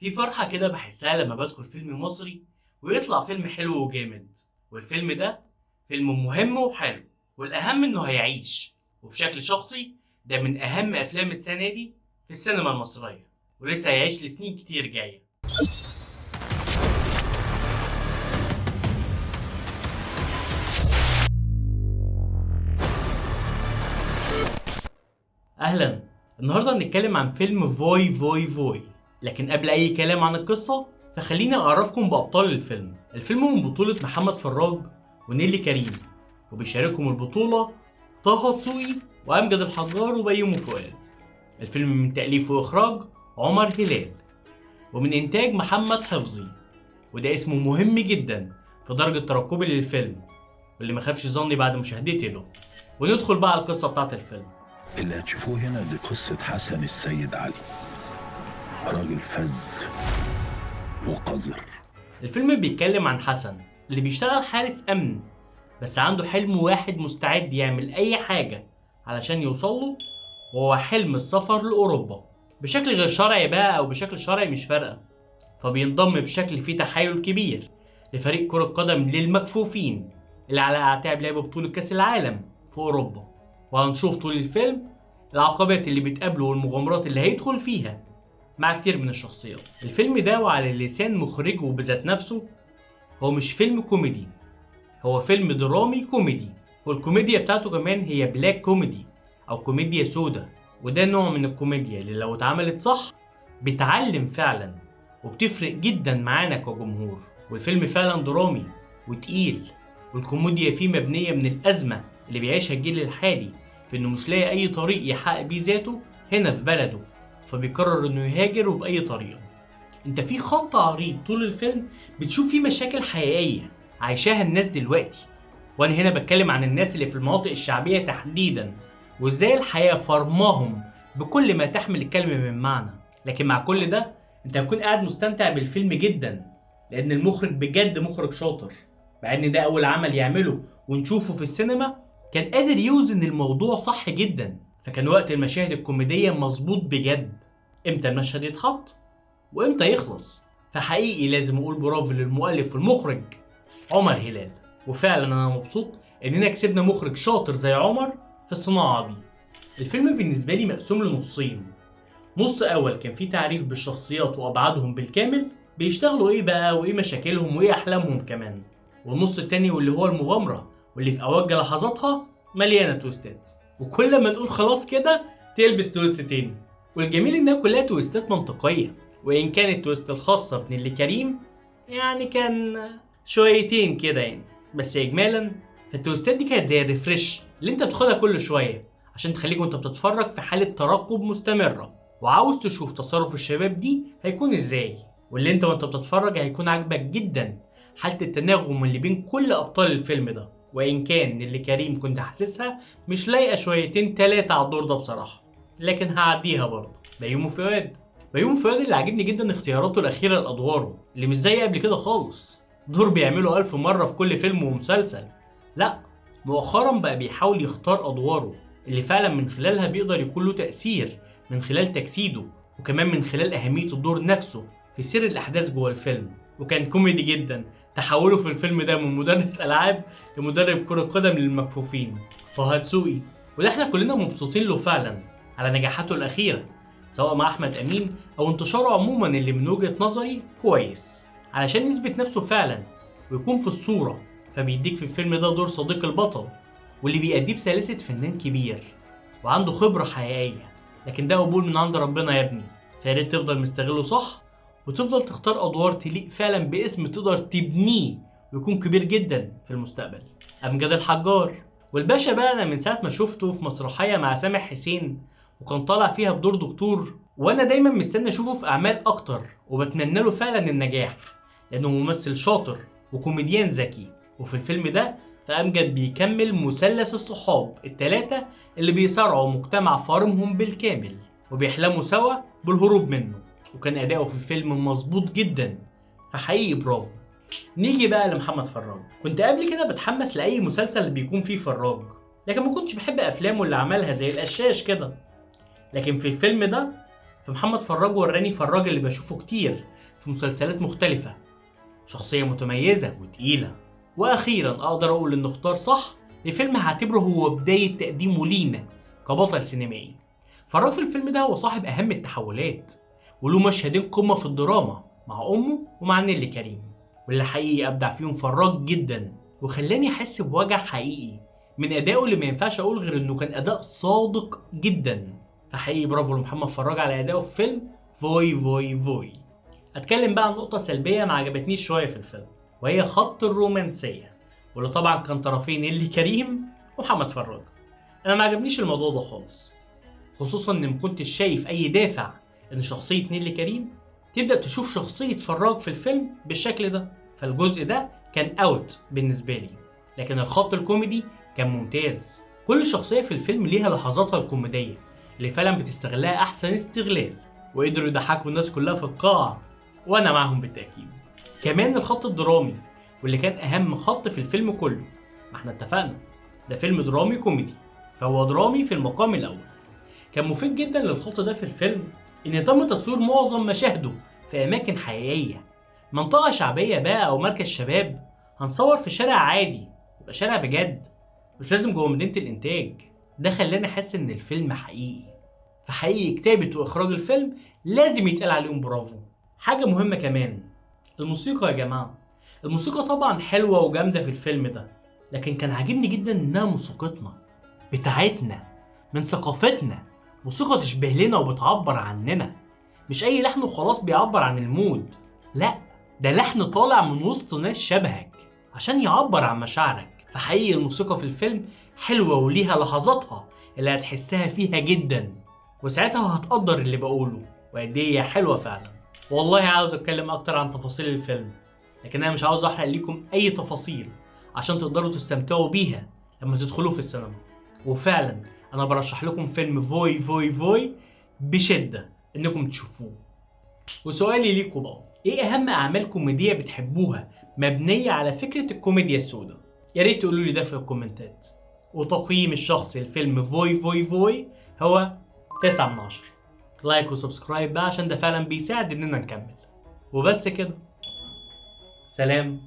في فرحة كده بحسها لما بدخل فيلم مصري ويطلع فيلم حلو وجامد. والفيلم ده فيلم مهم وحلو، والأهم إنه هيعيش. وبشكل شخصي ده من أهم أفلام السنة دي في السينما المصرية، ولسه هيعيش لسنين كتير جاية. أهلا. النهاردة هنتكلم عن فيلم فوي فوي فوي، لكن قبل أي كلام عن القصة فخليني أعرفكم بأبطال الفيلم. الفيلم من بطولة محمد فراج ونيلي كريم، وبيشاركهم البطولة طه دسوقي وأمجد الحجار وبيومي فؤاد. الفيلم من تأليف وإخراج عمر هلال، ومن إنتاج محمد حفظي، وده اسمه مهم جدا في درجة ترقبي للفيلم واللي ما خابش ظني بعد مشاهدتي له. وندخل بقى على القصة بتاعت الفيلم. اللي هتشوفوه هنا دي قصة حسن السيد علي، راجل فذ وقذر. الفيلم بيتكلم عن حسن اللي بيشتغل حارس أمن، بس عنده حلم واحد مستعد يعمل أي حاجة علشان يوصله، وهو حلم السفر لأوروبا بشكل غير شرعي بقى أو بشكل شرعي مش فارقة. فبينضم بشكل فيه تحايل كبير لفريق كرة قدم للمكفوفين اللي على أعتاب لعب بطولة كأس العالم في أوروبا. وهنشوف طول الفيلم العقبات اللي بتقابله والمغامرات اللي هيدخل فيها مع كتير من الشخصيات. الفيلم ده وعلى لسان مخرجه بذات نفسه هو مش فيلم كوميدي، هو فيلم درامي كوميدي، والكوميديا بتاعته كمان هي بلاك كوميدي أو كوميديا سودا. وده نوع من الكوميديا اللي لو اتعملت صح بتعلم فعلا وبتفرق جدا معانا كجمهور. والفيلم فعلا درامي وتقيل، والكوميديا فيه مبنية من الأزمة اللي بيعيشها الجيل الحالي في إنه مش لاقي أي طريق يحقق بيه ذاته هنا في بلده، فبيقرر إنه يهاجر وبأي طريقة. انت في خط عريض طول الفيلم بتشوف فيه مشاكل حقيقية عايشاها الناس دلوقتي، وانا هنا بتكلم عن الناس اللي في المناطق الشعبية تحديدا، وازاي الحياة فرماهم بكل ما تحمل الكلمة من معنى. لكن مع كل ده انت هتكون قاعد مستمتع بالفيلم جدا، لان المخرج بجد مخرج شاطر. مع ان ده اول عمل يعمله ونشوفه في السينما، كان قادر يوزن الموضوع صح جدا. فكان وقت المشاهد الكوميدية مظبوط بجد، امتى المشهد يتحط وامتى يخلص. فحقيقي لازم اقول برافو للمؤلف والمخرج عمر هلال. وفعلا انا مبسوط اننا كسبنا مخرج شاطر زي عمر في الصناعة دي. الفيلم بالنسبة لي مقسوم لنصين. نص اول كان فيه تعريف بالشخصيات وابعادهم بالكامل، بيشتغلوا ايه بقى وايه مشاكلهم وايه احلامهم كمان. والنص التاني واللي هو المغامرة، واللي في اوج لحظاتها مليانة تويستات، وكل ما تقول خلاص كده تلبس تويست تاني. والجميل انها كلها تويستات منطقية، وإن كانت التويست الخاصة بنيلي كريم يعني كان شويتين كده يعني، بس إجمالا فالتويستات دي كانت زي الريفريش اللي انت بتاخدها كل شوية عشان تخليك وانت بتتفرج في حالة ترقب مستمرة، وعاوز تشوف تصرف الشباب دي هيكون ازاي. واللي انت وانت بتتفرج هيكون عاجبك جدا حالة التناغم اللي بين كل أبطال الفيلم ده. وإن كان نيلي كريم كنت حاسسها مش لايقة شويتين تلاتة على الدور ده بصراحة، لكن هعديها برضه. بيومي فؤاد اللي عاجبني جدا اختياراته الأخيرة لأدواره اللي مش زي قبل كده خالص، دور بيعمله 1000 مرة في كل فيلم ومسلسل. لا، مؤخرا بقى بيحاول يختار أدواره اللي فعلا من خلالها بيقدر يكون له تأثير، من خلال تجسيده وكمان من خلال أهمية الدور نفسه في سير الأحداث جوه الفيلم. وكان كوميدي جدا تحوله في الفيلم ده من مدرس ألعاب لمدرب كرة قدم للمكفوفين طه دسوقي، وده احنا كلنا مبسوطين له فعلا على نجاحاته الأخيرة سواء مع أحمد أمين أو انتشاره عموما اللي من وجهة نظري كويس، علشان يثبت نفسه فعلا ويكون في الصورة. فبيديك في الفيلم ده دور صديق البطل واللي بيأديه بسلاسة فنان كبير وعنده خبرة حقيقية. لكن ده قبول من عند ربنا يا ابني، فياريت تفضل مستغله صح وتفضل تختار أدوار تليق فعلا باسم تقدر تبنيه ويكون كبير جدا في المستقبل. أمجد الحجار والباشا بقى، أنا من ساعة ما شفته في مسرحية مع سامح حسين وكان طالع فيها بدور دكتور، وانا دايما مستني اشوفه في اعمال اكتر وبتمنى له فعلا النجاح، لانه ممثل شاطر وكوميديان ذكي. وفي الفيلم ده فامجد بيكمل مثلث الصحاب الثلاثه اللي بيصارعوا مجتمع فارمهم بالكامل وبيحلموا سوا بالهروب منه، وكان اداؤه في الفيلم مظبوط جدا، فحقيقي برافو. نيجي بقى لمحمد فراج. كنت قبل كده بتحمس لاي مسلسل بيكون فيه فراج، لكن ما كنتش بحب افلامه اللي عملها زي القشاش كده. لكن في الفيلم ده فمحمد فراج وراني فراج اللي بشوفه كتير في مسلسلات مختلفة، شخصية متميزة وتقيلة. واخيرا اقدر اقول انه اختار صح لفيلم هعتبره هو بداية تقديمه لينا كبطل سينمائي. فراج في الفيلم ده هو صاحب اهم التحولات، وله مشهدين قمة في الدراما مع امه ومع نيللي كريم، واللي حقيقي ابدع فيهم فراج جدا وخلاني احس بوجع حقيقي من ادائه اللي ما ينفعش اقول غير انه كان اداء صادق جدا. فحقيقي برافو لمحمد فراج على ادائه في فيلم فوي فوي فوي. اتكلم بقى عن نقطة سلبية ما عجبتنيش شوية في الفيلم، وهي خط الرومانسية، واللي طبعا كان طرفين نيللي كريم ومحمد فراج. انا ما عجبنيش الموضوع ده خالص، خصوصا ان ما كنتش شايف اي دافع ان شخصية نيللي كريم تبدأ تشوف شخصية فراج في الفيلم بالشكل ده. فالجزء ده كان اوت بالنسبة لي، لكن الخط الكوميدي كان ممتاز. كل شخصية في الفيلم ليها لحظاتها الكوميدية اللي فعلا بتستغلها احسن استغلال، وقدروا يضحكوا الناس كلها في القاعة، وانا معهم بالتأكيد. كمان الخط الدرامي، واللي كان اهم خط في الفيلم كله. ما احنا اتفقنا ده فيلم درامي كوميدي، فهو درامي في المقام الاول. كان مفيد جدا للخط ده في الفيلم ان تم تصوير معظم مشاهده في اماكن حقيقيه، منطقه شعبيه بقى او مركز شباب. هنصور في شارع عادي، يبقى شارع بجد، مش لازم جوه مدينه الانتاج. ده خلاني احس ان الفيلم حقيقي. فحقيقي كتابه واخراج الفيلم لازم يتقال عليهم برافو. حاجه مهمه كمان، الموسيقى يا جماعه. الموسيقى طبعا حلوه وجامده في الفيلم ده، لكن كان عاجبني جدا انها موسيقتنا بتاعتنا من ثقافتنا، موسيقى تشبه لنا وبتعبر عننا، مش اي لحن وخلاص بيعبر عن المود. لا، ده لحن طالع من وسط ناس شبهك عشان يعبر عن مشاعرك. فحقيقي الموسيقى في الفيلم حلوة وليها لحظاتها اللي هتحسها فيها جدا، وساعتها هتقدر اللي بقوله وقد ايه هي حلوة فعلا. والله عاوز اتكلم اكتر عن تفاصيل الفيلم، لكن انا مش عاوز احرق لكم اي تفاصيل عشان تقدروا تستمتعوا بيها لما تدخلوا في السينما. وفعلا انا برشح لكم فيلم فوي فوي فوي بشدة انكم تشوفوه. وسؤالي ليكم بقى، ايه اهم اعمال كوميدية بتحبوها مبنية على فكرة الكوميديا السوداء؟ يا ريت تقولوا لي ده في الكومنتات. وتقييم الشخصي لفيلم فوي فوي فوي هو 9 من 10. لايك وسبسكرايب بقى عشان ده فعلا بيساعد اننا نكمل. وبس كده، سلام.